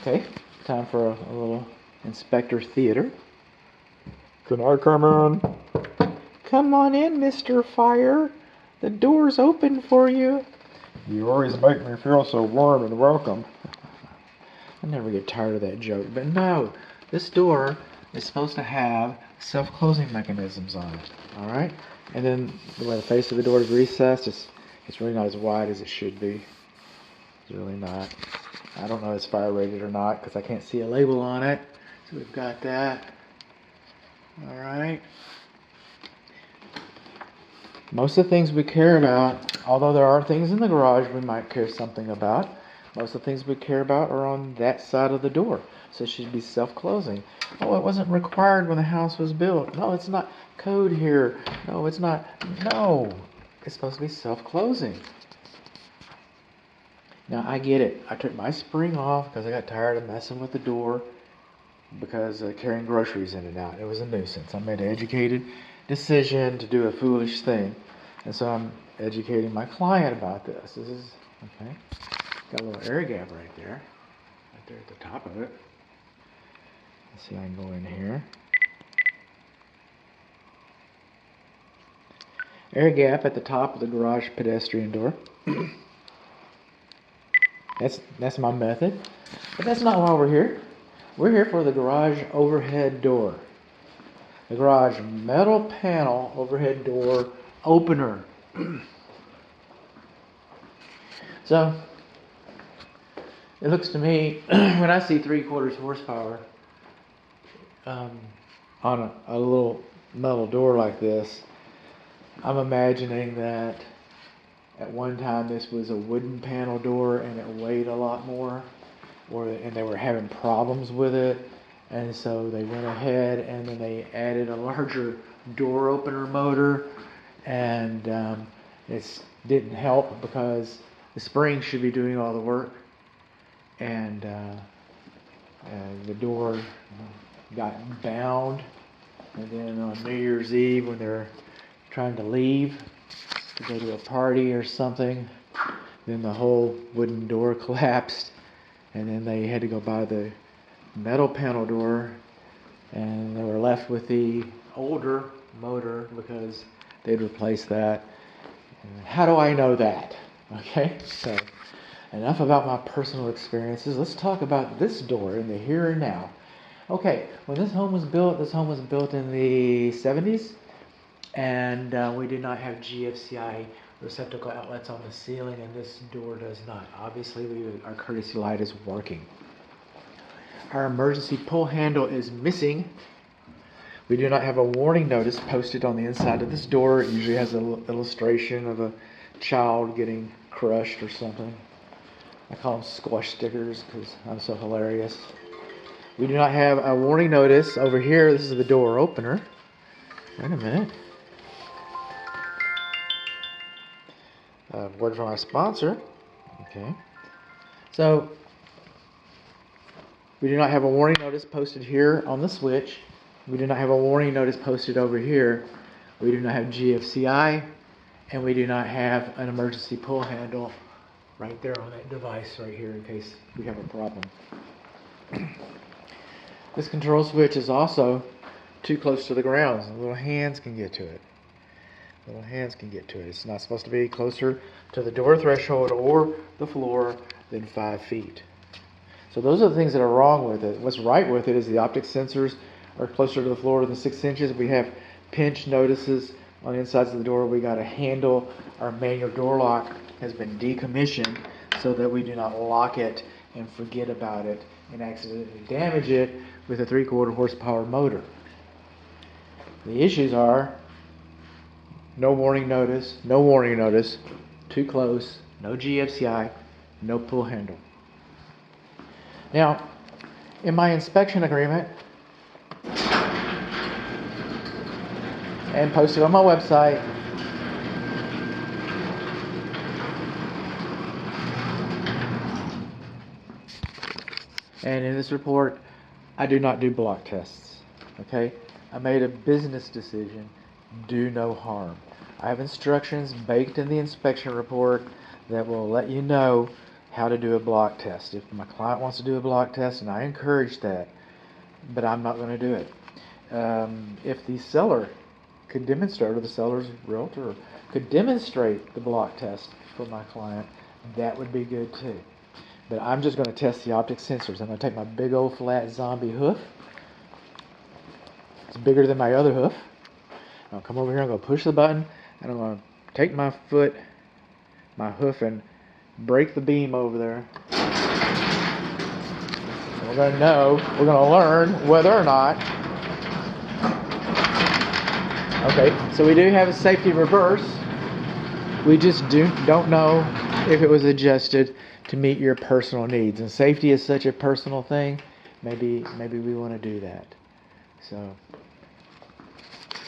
Okay, time for a little inspector theater. Can I come in? Come on in, Mr. Fire. The door's open for you. You always make me feel so warm and welcome. I never get tired of that joke, but no, this door is supposed to have self-closing mechanisms on it, all right? And then the way the face of the door is recessed, it's really not as wide as it should be. It's really not. I don't know if it's fire rated or not because I can't see a label on it. So we've got that. All right. Most of the things we care about, although there are things in the garage we might care something about, most of the things we care about are on that side of the door. So it should be self-closing. Oh, it wasn't required when the house was built. No, it's not code here. No, it's not. No, it's supposed to be self-closing. Now, I get it. I took my spring off because I got tired of messing with the door because carrying groceries in and out. It was a nuisance. I made an educated decision to do a foolish thing. And so I'm educating my client about this. This is, okay, got a little air gap right there at the top of it. Let's see, I can go in here. Air gap at the top of the garage pedestrian door. That's my method. But that's not why we're here. We're here for the garage overhead door. The garage metal panel overhead door opener. So, it looks to me, when I see 3/4 horsepower on a little metal door like this, I'm imagining that at one time this was a wooden panel door and it weighed a lot more, and they were having problems with it, and so they went ahead and then they added a larger door opener motor, and it didn't help because the spring should be doing all the work, and the door got bound, and then on New Year's Eve when they're trying to leave to go to a party or something, then the whole wooden door collapsed, and then they had to go buy the metal panel door, and they were left with the older motor because they'd replaced that. And how do I know that? Okay, so enough about my personal experiences. Let's talk about this door in the here and now. Okay, when this home was built in the 70's, and we did not have GFCI receptacle outlets on the ceiling, and this door does not. Obviously, our courtesy light is working. Our emergency pull handle is missing. We do not have a warning notice posted on the inside of this door. It usually has an illustration of a child getting crushed or something. I call them squash stickers because I'm so hilarious. We do not have a warning notice over here. This is the door opener. Wait a minute. Word from our sponsor. Okay. So, we do not have a warning notice posted here on the switch. We do not have a warning notice posted over here. We do not have GFCI, and we do not have an emergency pull handle right there on that device right here in case we have a problem. This control switch is also too close to the ground. So little hands can get to it. It's not supposed to be closer to the door threshold or the floor than 5 feet. So those are the things that are wrong with it. What's right with it is the optic sensors are closer to the floor than 6 inches. We have pinch notices on the insides of the door. We got a handle. Our manual door lock has been decommissioned so that we do not lock it and forget about it and accidentally damage it with a 3/4 horsepower motor. The issues are no warning notice, too close, no GFCI, no pull handle. Now, in my inspection agreement, and posted on my website, and in this report, I do not do block tests. Okay? I made a business decision. Do no harm. I have instructions baked in the inspection report that will let you know, how to do a block test. If my client wants to do a block test, and I encourage that, but I'm not going to do it. If the seller could demonstrate, or the seller's realtor could demonstrate the block test for my client, that would be good too. But I'm just going to test the optic sensors. I'm going to take my big old flat zombie hoof. It's bigger than my other hoof. I'll come over here, I'm going to push the button, and I'm going to take my foot, my hoof, and break the beam over there. And we're going to learn whether or not. Okay, so we do have a safety reverse. We just don't know if it was adjusted to meet your personal needs. And safety is such a personal thing. Maybe we want to do that. So